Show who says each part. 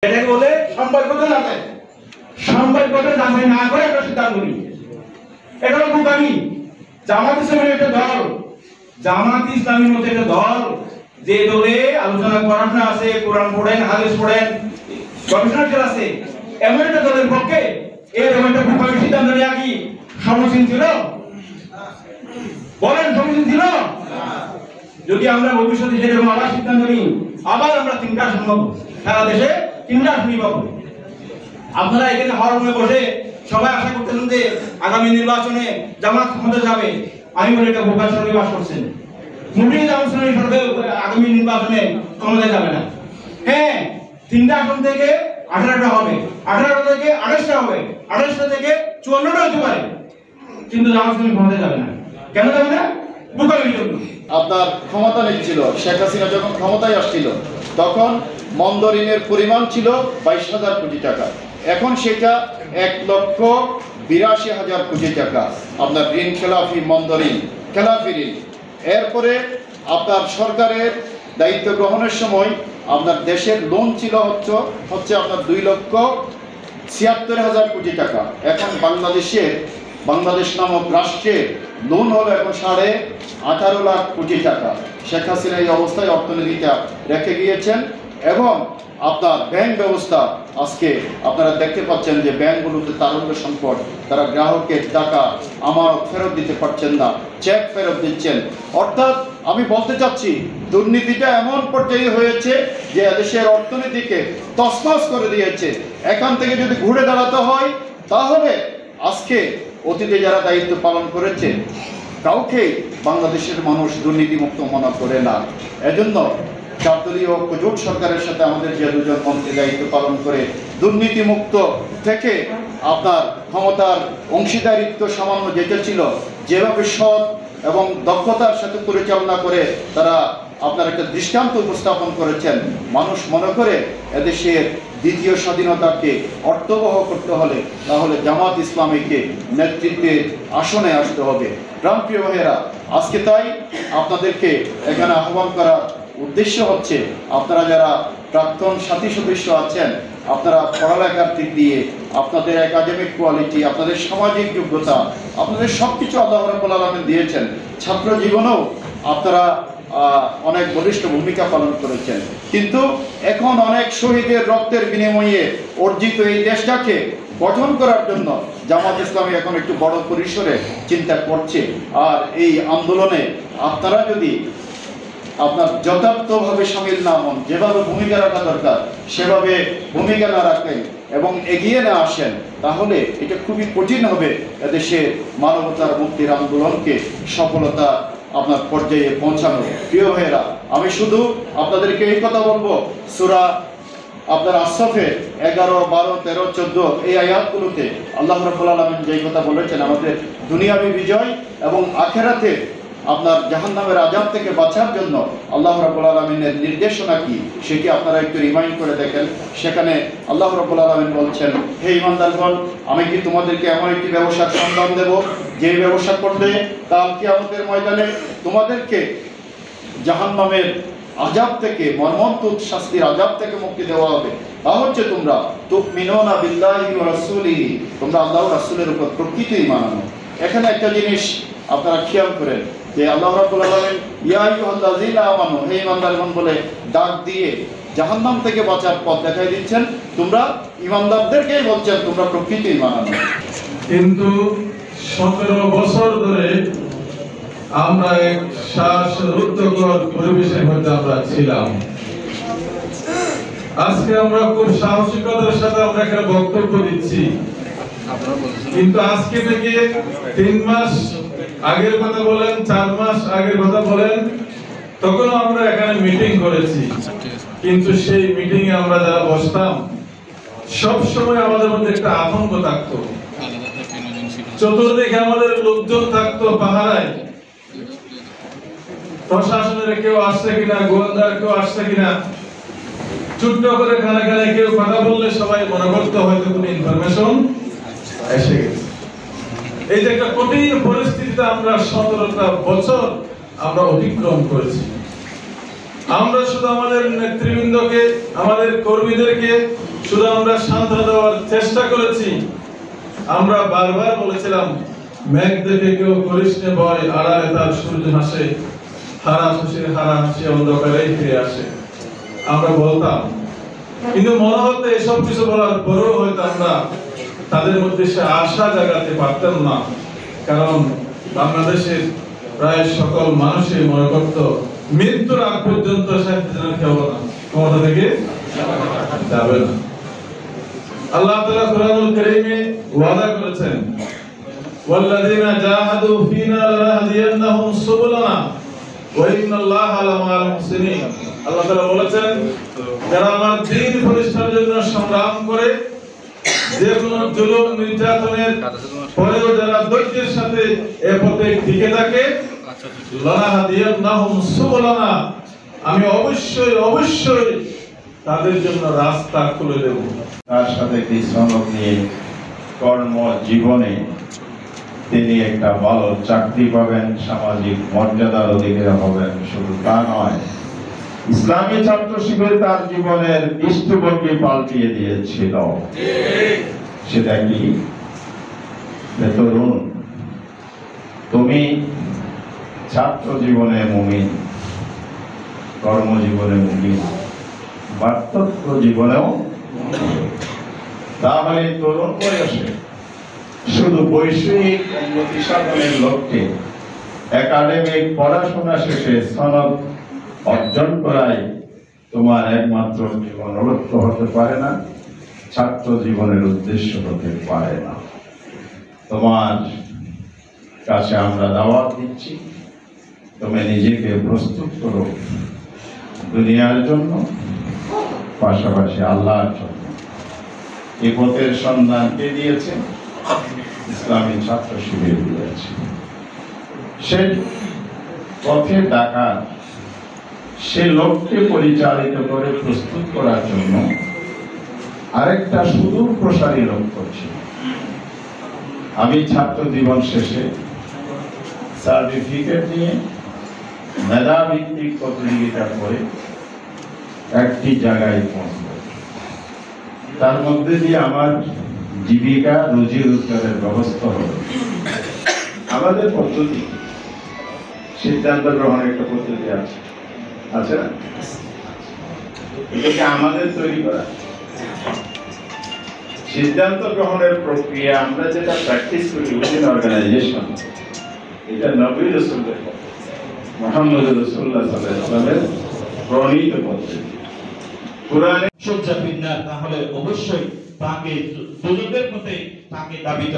Speaker 1: এটাকে বলে সম্পর্কটা যাচাই। সম্পর্কটা যাচাই না করে একটা সিদ্ধান্ত নিই, এটা হলো বোকামি। জামাত ইসলামের একটা দল, জামাত ইসলামের মধ্যে একটা দল, যে দলে আলোচনা পড়াশোনা আছে, কোরআন পড়েন, হাদিস পড়েন, গবেষণা আছে, এমন একটা দলের পক্ষে এরকম একটা বোকামি সিদ্ধান্ত নেওয়া কি সমীচীন ছিল? বলেন, সমীচীন ছিল? যদি আমরা ভবিষ্যতে সেরকম আবার সিদ্ধান্ত নিই, আবার আমরা তিনটা আসন পাবো, সারা দেশে তিনটা আসনই পাবো। আপনারা এখানে হরমে বসে সবাই আশা করতেছেন যে আগামী নির্বাচনে জামাত ক্ষমতা যাবে। আমি বলি এটা বোকার সঙ্গে বাস করছেন। মুমিন জামাত সরকার আগামী নির্বাচনে ক্ষমতা যাবে না। হ্যাঁ, তিনটা আসন থেকে 18টা হবে, 18টা থেকে 28টা হবে, 28টা থেকে 54টা হতে পারে, কিন্তু জামাত ক্ষমতা যাবে না। কেন যাবে না? বোকামির জন্য।
Speaker 2: আপনার ক্ষমতা নিচ্ছিল শেখ হাসিনা, যখন ক্ষমতায় আসছিল তখন মন্দ ঋণের পরিমাণ ছিল 22,000 কোটি টাকা, এখন সেটা 1,82,000 কোটি টাকা। আপনার ঋণ খেলাফি, মন্দ ঋণ, খেলাফি ঋণ। এরপরে আপনার সরকারের দায়িত্ব গ্রহণের সময় আপনার দেশের লোন ছিল হচ্ছে আপনার 2,76,000 কোটি টাকা। এখন বাংলাদেশ নামক রাষ্ট্রের লোন হলো এখন 18.5 লাখ কোটি টাকা। শেখ হাসিনা এই অবস্থায় অর্থনীতিটা রেখে গিয়েছেন। এবং আপনার ব্যাংক ব্যবস্থা, আজকে আপনারা দেখতে পাচ্ছেন যে ব্যাংকগুলোতে তারল্য সংকট, তারা গ্রাহকের টাকা আমানত ফেরত দিতে পারছেন না, চেক ফেরত দিচ্ছেন। অর্থাৎ আমি বলতে চাচ্ছি, দুর্নীতিটা এমন পর্যায়ে হয়েছে যে দেশের অর্থনীতিকে তছনছ করে দিয়েছে। এখান থেকে যদি ঘুরে দাঁড়াতে হয়, তাহলে আজকে অতীতে যারা দায়িত্ব পালন করেছে কাউকে বাংলাদেশের মানুষ দুর্নীতিমুক্ত মনে করে না। এজন্য চারদলীয় জোট সরকারের সাথে আমাদের যে দুজন মন্ত্রী দায়িত্ব পালন করে দুর্নীতিমুক্ত থেকে আপনার ক্ষমতার অংশীদারিত্ব সামান্য যেটা ছিল, যেভাবে সৎ এবং দক্ষতার সাথে পরিচালনা করে তারা আপনার একটা দৃষ্টান্ত উপস্থাপন করেছেন, মানুষ মনে করে এদেশের দ্বিতীয় স্বাধীনতাকে অর্থবহ করতে হলে তাহলে জামাত ইসলামীকে নেতৃত্বের আসনে আসতে হবে। প্রাণপ্রিয় ভাইয়েরা, আজকে তাই আপনাদেরকে এখানে আহ্বান করার উদ্দেশ্য হচ্ছে, আপনারা যারা প্রাক্তন সাথী সদস্য আছেন, আপনারা পড়ালেখার দিক দিয়ে আপনাদের একাডেমিক কোয়ালিটি, আপনাদের সামাজিক যোগ্যতা, আপনাদের সব কিছু আল্লাহ রাব্বুল আলামিন দিয়েছেন। ছাত্র জীবনেও আপনারা অনেক বলিষ্ঠ ভূমিকা পালন করেছেন, কিন্তু এখন অনেক শহীদের রক্তের বিনিময়ে অর্জিত এই দেশটাকে গঠন করার জন্য জামাত ইসলামী এখন একটু বড় পরিসরে চিন্তা করছে। আর এই আন্দোলনে আপনারা যদি আপনার যথার্থভাবে সামিল না হন, যেভাবে ভূমিকা রাখা দরকার সেভাবে ভূমিকা না রাখেন এবং এগিয়ে না আসেন, তাহলে এটা খুবই কঠিন হবে এদেশে মানবতার মুক্তির আন্দোলনকে সফলতা আপনার পর্যায়ে পৌঁছানো। প্রিয় ভাইয়েরা, আমি শুধু আপনাদেরকে এই কথা বলবো, সূরা আপনার আসফের 11, 12, 13, 14 এই আয়াতগুলোতে আল্লাহ রাব্বুল আলামিন যেই কথা বলেছেন, আমাদের দুনিয়াবী বিজয় এবং আখিরাতে আপনার জাহান্নামের আযাব থেকে বাঁচার জন্য আল্লাহ রাব্বুল আলামিনের নির্দেশনা কি সেটি আপনারা একটু রিমাইন্ড করে দেখেন। সেখানে আল্লাহ রাব্বুল আলামিন বলছেন, হে ঈমানদারগণ, আমি কি তোমাদেরকে এমন একটি ব্যবসার সন্ধান দেব যে ব্যবসা করলে কাল কিয়ামতের ময়দানে তোমাদেরকে জাহান্নামের আযাব থেকে, মর্মন্তুদ শাস্তির আযাব থেকে মুক্তি দেওয়া হবে। তা হচ্ছে তোমরা তুমিনুনা বিল্লাহি ওয়া রাসূলিহি, তোমরা আল্লাহ ও রাসূলের উপর প্রকৃত ঈমান আনো। এখানে একটা জিনিস আপনারা খেয়াল করেন যে আল্লাহ রাব্বুল আলামিন ইয়া আইয়ুহাল্লাযীনা আমানু, হে ঈমানদারগণ বলে ডাক দিয়ে জাহান্নাম থেকে বাঁচার পথ দেখাই দিচ্ছেন। তোমরা ঈমানদারদেরকেই বলছেন তোমরা প্রকৃত ঈমান আনো।
Speaker 3: কিন্তু 17 বছর ধরে আমরা এক শ্বাসরুদ্ধকর পরিবেশের মধ্যে আমরা ছিলাম। আজকে আমরা খুব সাহসিকতার সাথে আমরা এখানে বক্তব্য দিচ্ছি, কিন্তু আজকে থেকে 3 মাস আগের কথা বলেন, 4 মাস আগের কথা বলেন, তখন আমরা এখানে মিটিং করেছি, কিন্তু সেই মিটিং এ আমরা যারা বসতাম সব সময় আমাদের মধ্যে একটা আতঙ্ক থাকতো। চতুর্দিকে আমাদের লোকজন থাকতো পাহারায়, প্রশাসনের কেউ আসছে কিনা, গোয়েন্দার কেউ আসছে কিনা, ছোট্ট করে খানা কেউ কথা বললে সবাই মনে করতে হয়তো কোনো ইনফরমেশন এসে গেছে। এই যে একটা কঠিন পরিস্থিতিতে আমরা 17টা বছর আমরা অতিক্রম করেছি। আমরা শুধু আমাদের নেতৃবৃন্দকে, আমাদের কর্মীদেরকে শুধু আমরা সান্ত্বনা দেওয়ার চেষ্টা করেছি। আমরা বারবার বলেছিলাম, মেঘ দেখে কেউ করিস নে ভয়, আড়ালে তার সূর্য হাসে, হারা হাসি অন্ধকারেই ফিরে আসে। আমরা বলতাম, কিন্তু মনে হতো এসব কিছু বলার পরেও হয়তো আমরা তাদের মধ্যে সে আশা জাগাতে পারতাম না, কারণ বাংলাদেশের প্রায় সকল মানুষই মনে করত মৃত্যুর আগ পর্যন্ত শেখ হাসিনার ক্ষমতা থেকে যাবে না। আল্লাহ তাআলা কুরআনুল কারীমে ওয়াদা করেছেন, ওয়াল্লাযীনা জাহাদু ফীনা লানাহদিয়ান্নাহুম সুবুলানা ওয়া ইন্নাল্লাহা লামাল মুহসিনিন। আল্লাহ তাআলা বলেছেন, যারা আমার দ্বীন প্রতিষ্ঠার জন্য সংগ্রাম করে, যে কোনো জুলুম নির্যাতনের পরেও যারা ধৈর্যের সাথে এ পথে টিকে থাকে, লানাহদিয়ান্নাহুম সুবুলানা, আমি অবশ্যই তাদের জন্য রাস্তা খুলে দেব।
Speaker 4: তার সাথে একটি সনদ নিয়ে কর্ম জীবনে তিনি একটা ভালো চাকরি পাবেন, সামাজিক মর্যাদার অধিকারী হবেন। শুধু তা নয়, ইসলামী ছাত্র শিবির তার জীবনের দৃষ্টিভঙ্গি পাল্টিয়ে দিয়েছিল। সেটা কি? তরুণ, তুমি ছাত্র জীবনে মুমিন, কর্মজীবনে মুমিন, বার্ধক্য জীবনেও। তাহলে তরুণ বয়সে শুধু বৈষয়িক উন্নতি সাধনের লক্ষ্যে একাডেমিক পড়াশোনা শেষে সনদ অর্জন করাই তোমার একমাত্র জীবন লক্ষ্য হতে পারে না, ছাত্র জীবনের উদ্দেশ্য হতে পারে না। তোমার কাছে আমরা দাওয়াত দিচ্ছি, তুমি নিজেকে প্রস্তুত করো দুনিয়ার জন্য, পাশাপাশি আল্লাহর জন্য। এই পথের সন্ধান কে দিয়েছে? ইসলামী ছাত্র শিবির দিয়েছে। সে পথে ডাকা, সে লক্ষ্যে পরিচালিত করে প্রস্তুত করার জন্য আরেকটা সুদূর প্রসারী লক্ষ্য ছিল। আমি ছাত্র জীবন শেষে সার্টিফিকেট নিয়ে মেধাভিত্তিক প্রতিযোগিতা করে একটি জায়গায় পৌঁছব, তার মধ্যে দিয়ে আমার জীবিকা রুজি রোজগারের ব্যবস্থা হবে। আমাদের পদ্ধতি, সিদ্ধান্ত গ্রহণের একটা পদ্ধতি আছে না? এটাকে আমাদের তৈরি করা সিদ্ধান্ত গ্রহণের প্রক্রিয়া, আমরা যেটা প্র্যাকটিস করি উইদিন অর্গানাইজেশন, এটা নবী রাসূলের মুহাম্মদ রাসূলুল্লাহ সাল্লাল্লাহু আলাইহি ওয়াসাল্লামের প্রণীত পদ্ধতি। কোরআনে
Speaker 5: সজ্জা বিন্যাস, তাহলে অবশ্যই তাকে দুজনের মধ্যে তাকে দাবিত